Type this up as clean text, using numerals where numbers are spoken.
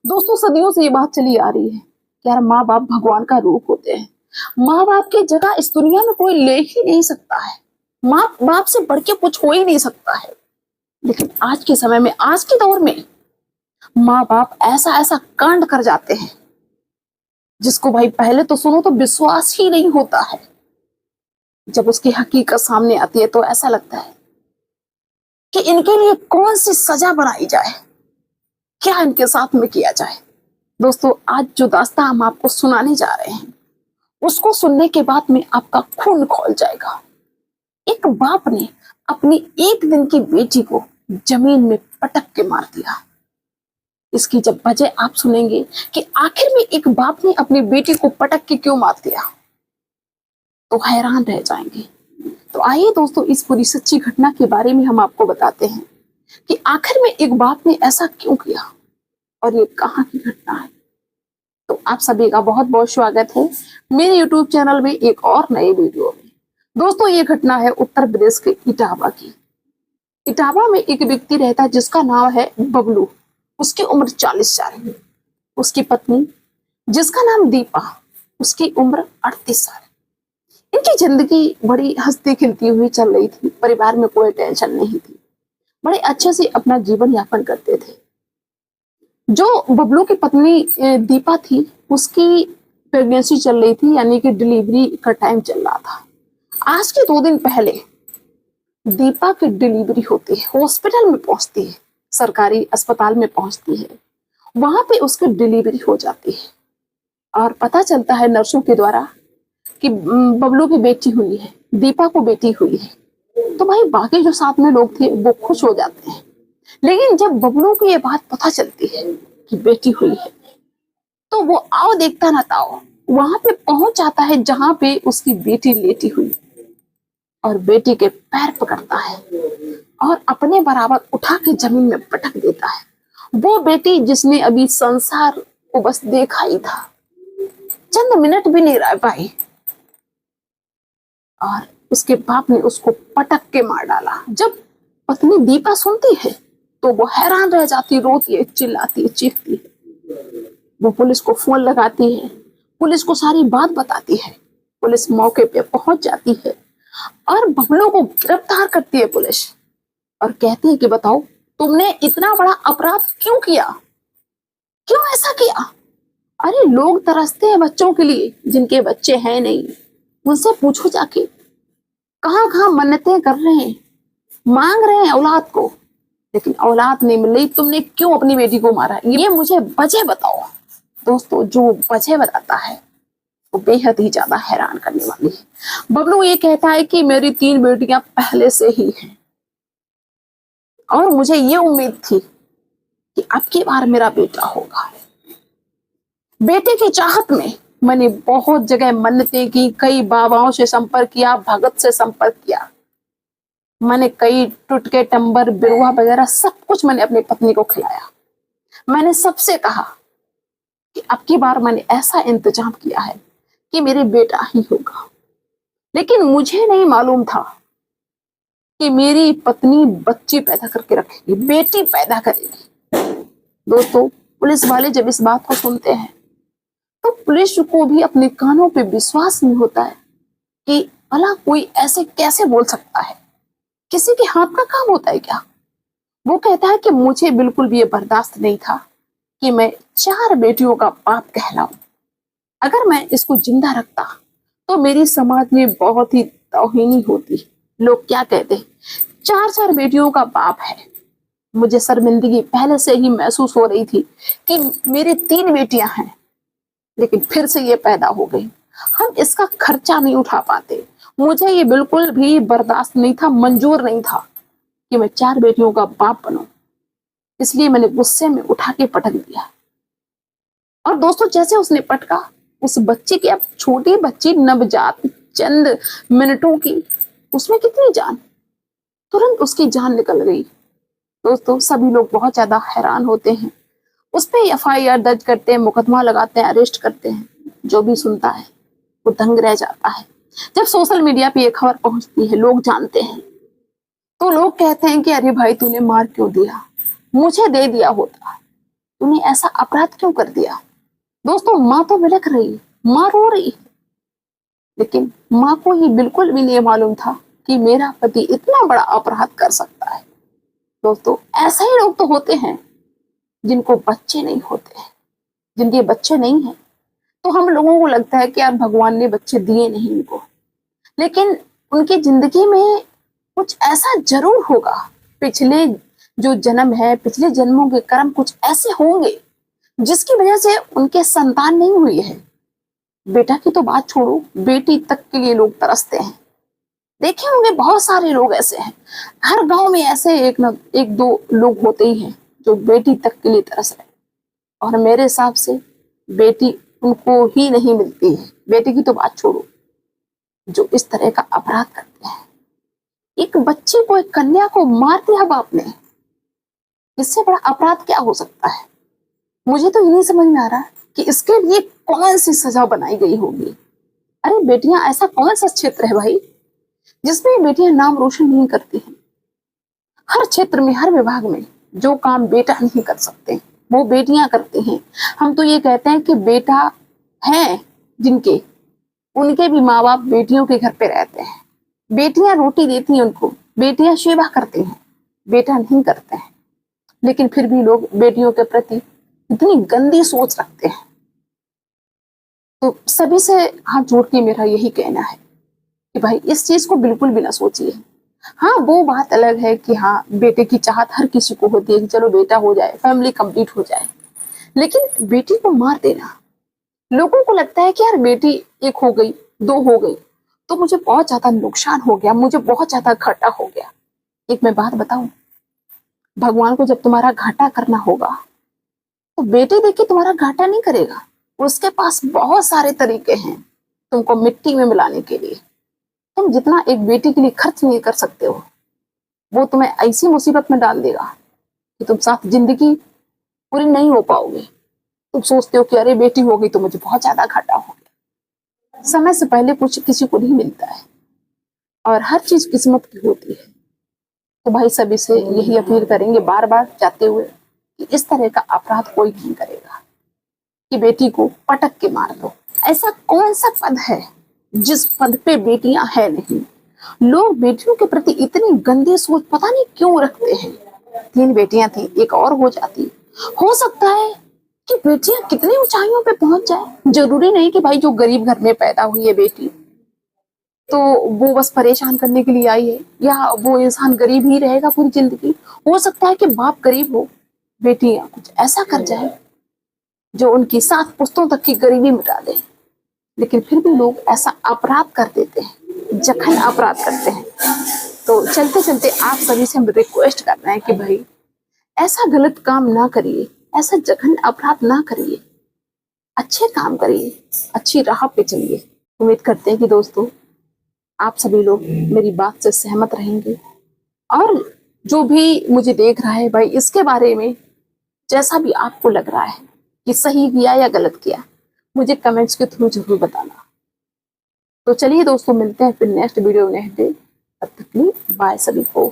दोस्तों सदियों से ये बात चली आ रही है कि यार माँ बाप भगवान का रूप होते हैं। माँ बाप की जगह इस दुनिया में कोई ले ही नहीं सकता है। माँ बाप से बढ़ के कुछ हो ही नहीं सकता है। लेकिन आज के समय में, आज के दौर में माँ बाप ऐसा ऐसा कांड कर जाते हैं जिसको भाई पहले तो सुनो तो विश्वास ही नहीं होता है। जब उसकी हकीकत सामने आती है तो ऐसा लगता है कि इनके लिए कौन सी सजा बनाई जाए, क्या इनके साथ में किया जाए। दोस्तों आज जो दास्तां हम आपको सुनाने जा रहे हैं उसको सुनने के बाद में आपका खून खौल जाएगा। एक बाप ने अपनी एक दिन की बेटी को जमीन में पटक के मार दिया। इसकी जब वजह आप सुनेंगे कि आखिर में एक बाप ने अपनी बेटी को पटक के क्यों मार दिया, तो हैरान रह जाएंगे। तो आइए दोस्तों इस पूरी सच्ची घटना के बारे में हम आपको बताते हैं कि आखिर में एक बाप ने ऐसा क्यों किया और ये कहाँ की घटना है। तो आप सभी का बहुत बहुत स्वागत है मेरे YouTube चैनल में एक और नए वीडियो में। दोस्तों ये घटना है उत्तर प्रदेश के इटावा की। इटावा में एक व्यक्ति रहता है जिसका नाम है बबलू। उसकी उम्र 40 साल। उसकी पत्नी जिसका नाम दीपा, उसकी उम्र 38 साल। इनकी जिंदगी बड़ी हंसती खिलती हुई चल रही थी। परिवार में कोई टेंशन नहीं थी। बड़े अच्छे से अपना जीवन यापन करते थे। जो बबलू की पत्नी दीपा थी उसकी प्रेगनेंसी चल रही थी, यानी कि डिलीवरी का टाइम चल रहा था। आज के 2 दिन पहले दीपा की डिलीवरी होती है, हॉस्पिटल में पहुंचती है, सरकारी अस्पताल में पहुंचती है। वहां पे उसकी डिलीवरी हो जाती है और पता चलता है नर्सों के द्वारा कि बबलू की बेटी हुई है, दीपा को बेटी हुई है। तो भाई बाकी जो साथ में लोग थे वो खुश हो जाते हैं। लेकिन जब बबलू को ये बात पता चलती है कि बेटी हुई है तो वो आओ देखता ना ताओ वहां पे पहुंच जाता है जहां पे उसकी बेटी लेटी हुई और बेटी के पैर पकड़ता है और अपने बराबर उठा के जमीन में पटक देता है। वो बेटी जिसने अभी संसार को बस देखा ही था, चंद मिनट भी नहीं रह पाई और उसके बाप ने उसको पटक के मार डाला। जब पत्नी दीपा सुनती है तो वो हैरान रह जाती, रोती है, चिल्लाती है, चीखती है। वो पुलिस को फोन लगाती है, पुलिस को सारी बात बताती है। पुलिस मौके पे पहुंच जाती है और बबलू को गिरफ्तार करती है पुलिस और कहती है कि बताओ तुमने इतना बड़ा अपराध क्यों किया, क्यों ऐसा किया। अरे लोग तरसते हैं बच्चों के लिए जिनके बच्चे हैं नहीं। उनसे पूछो जाके, कहाँ कहाँ मन्नतें कर रहे हैं, मांग रहे हैं औलाद को, लेकिन औलाद नहीं मिल रही। तुमने क्यों अपनी बेटी को मारा, ये मुझे वजह बताओ। दोस्तों जो वजह बताता है वो बेहद ही ज्यादा हैरान करने वाली है। बबलू ये कहता है कि मेरी 3 बेटियां पहले से ही हैं और मुझे ये उम्मीद थी कि अब की बार मेरा बेटा होगा। बेटे की चाहत में मैंने बहुत जगह मन्नतें की, कई बाबाओं से संपर्क किया, भगत से संपर्क किया, मैंने कई टुटके टंबर बिरुआ वगैरह सब कुछ मैंने अपनी पत्नी को खिलाया। मैंने सबसे कहा कि अब की बार मैंने ऐसा इंतजाम किया है कि मेरे बेटा ही होगा। लेकिन मुझे नहीं मालूम था कि मेरी पत्नी बच्ची पैदा करके रखेगी, बेटी पैदा करेगी। दोस्तों पुलिस वाले जब इस बात को सुनते हैं तो पुलिस को भी अपने कानों पे विश्वास नहीं होता है कि भला कोई ऐसे कैसे बोल सकता है, किसी के हाथ का काम होता है क्या। वो कहता है कि मुझे बिल्कुल भी ये बर्दाश्त नहीं था कि मैं 4 बेटियों का बाप कहलाऊं। अगर मैं इसको जिंदा रखता तो मेरी समाज में बहुत ही तौहीनी होती। लोग क्या कहते, 4 बेटियों का बाप है। मुझे शर्मिंदगी पहले से ही महसूस हो रही थी कि मेरी 3 बेटियां हैं लेकिन फिर से ये पैदा हो गई, हम इसका खर्चा नहीं उठा पाते। मुझे ये बिल्कुल भी बर्दाश्त नहीं था, मंजूर नहीं था कि मैं 4 बेटियों का बाप बनूं। इसलिए मैंने गुस्से में उठा के पटक दिया। और दोस्तों जैसे उसने पटका, उस बच्चे की, अब छोटी बच्ची नवजात, चंद मिनटों की, उसमें कितनी जान, तुरंत उसकी जान निकल गई। दोस्तों सभी लोग बहुत ज्यादा हैरान होते हैं, उस पर FIR दर्ज करते हैं, मुकदमा लगाते हैं, अरेस्ट करते हैं। जो भी सुनता है वो दंग रह जाता है। जब सोशल मीडिया पे ये खबर पहुंचती है, लोग जानते हैं, तो लोग कहते हैं कि अरे भाई तूने मार क्यों दिया, मुझे दे दिया होता, तूने ऐसा अपराध क्यों कर दिया। दोस्तों माँ तो बिलख रही, माँ रो रही, लेकिन माँ को ये बिल्कुल भी नहीं मालूम था कि मेरा पति इतना बड़ा अपराध कर सकता है। दोस्तों ऐसे ही लोग तो होते हैं जिनको बच्चे नहीं होते हैं, जिनके बच्चे नहीं हैं, तो हम लोगों को लगता है कि यार भगवान ने बच्चे दिए नहीं इनको, लेकिन उनकी जिंदगी में कुछ ऐसा जरूर होगा, पिछले जो जन्म है, पिछले जन्मों के कर्म कुछ ऐसे होंगे जिसकी वजह से उनके संतान नहीं हुई है। बेटा की तो बात छोड़ो, बेटी तक के लिए लोग तरसते हैं। देखे होंगे बहुत सारे लोग ऐसे हैं, हर गांव में ऐसे एक दो लोग होते ही हैं जो बेटी तक के लिए तरस रहे। और मेरे हिसाब से बेटी उनको ही नहीं मिलती है, बेटी की तो बात छोड़ो, जो इस तरह का अपराध करते हैं। एक बच्ची को, एक कन्या को मार दिया बाप ने, इससे बड़ा अपराध क्या हो सकता है। मुझे तो ये नहीं समझ में आ रहा कि इसके लिए कौन सी सजा बनाई गई होगी। अरे बेटियां, ऐसा कौन सा क्षेत्र है भाई जिसमें बेटियां नाम रोशन नहीं करती हैं। हर क्षेत्र में, हर विभाग में जो काम बेटा नहीं कर सकते वो बेटियां करती हैं। हम तो ये कहते हैं कि बेटा है जिनके, उनके भी माँ बाप बेटियों के घर पे रहते हैं, बेटियां रोटी देती हैं उनको, बेटियां सेवा करती हैं, बेटा नहीं करते हैं। लेकिन फिर भी लोग बेटियों के प्रति इतनी गंदी सोच रखते हैं। तो सभी से हाथ जोड़ के मेरा यही कहना है कि भाई इस चीज को बिल्कुल भी ना सोचिए। हाँ, वो बात अलग है कि हाँ, बेटे की चाहत हर किसी को होती है कि चलो बेटा हो जाए, फैमिली कंप्लीट हो जाए, लेकिन बेटी को मार देना, लोगों को लगता है कि यार बेटी एक हो गई, दो हो गई तो मुझे बहुत ज्यादा नुकसान हो गया, मुझे बहुत ज्यादा घाटा हो गया। एक मैं बात बताऊं, भगवान को जब तुम्हारा घाटा करना होगा तो बेटी देखिए तुम्हारा घाटा नहीं करेगा, उसके पास बहुत सारे तरीके हैं तुमको मिट्टी में मिलाने के लिए। तुम जितना एक बेटी के लिए खर्च नहीं कर सकते हो, वो तुम्हें ऐसी मुसीबत में डाल देगा कि तुम साथ जिंदगी पूरी नहीं हो पाओगे। तुम सोचते हो कि अरे बेटी हो गई तो मुझे बहुत ज्यादा घाटा हो गया। समय से पहले कुछ किसी को नहीं मिलता है और हर चीज किस्मत की होती है। तो भाई सभी से यही अपील करेंगे बार बार जाते हुए कि इस तरह का अपराध कोई नहीं करेगा कि बेटी को पटक के मार दो। ऐसा कौन सा पद है जिस पद पे बेटियां है नहीं। लोग बेटियों के प्रति इतनी गंदी सोच पता नहीं क्यों रखते हैं। 3 बेटियां थी, एक और हो जाती, हो सकता है कि बेटियां कितनी ऊंचाइयों पे पहुंच जाए। जरूरी नहीं कि भाई जो गरीब घर में पैदा हुई है बेटी तो वो बस परेशान करने के लिए आई है, या वो इंसान गरीब ही रहेगा पूरी जिंदगी। हो सकता है कि बाप गरीब हो, बेटियां कुछ ऐसा कर जाए जो उनकी 7 पुश्तों तक की गरीबी मिटा दे, लेकिन फिर भी लोग ऐसा अपराध कर देते हैं, जघन्य अपराध करते हैं। तो चलते चलते आप सभी से हम रिक्वेस्ट कर रहे हैं कि भाई ऐसा गलत काम ना करिए, ऐसा जघन्य अपराध ना करिए, अच्छे काम करिए, अच्छी राह पे चलिए। उम्मीद करते हैं कि दोस्तों आप सभी लोग मेरी बात से सहमत रहेंगे, और जो भी मुझे देख रहा है भाई इसके बारे में जैसा भी आपको लग रहा है कि सही किया या गलत किया, मुझे कमेंट्स के थ्रू जरूर बताना। तो चलिए दोस्तों, मिलते हैं फिर नेक्स्ट वीडियो नेक्स्ट डे। तब तक के लिए बाय सभी को।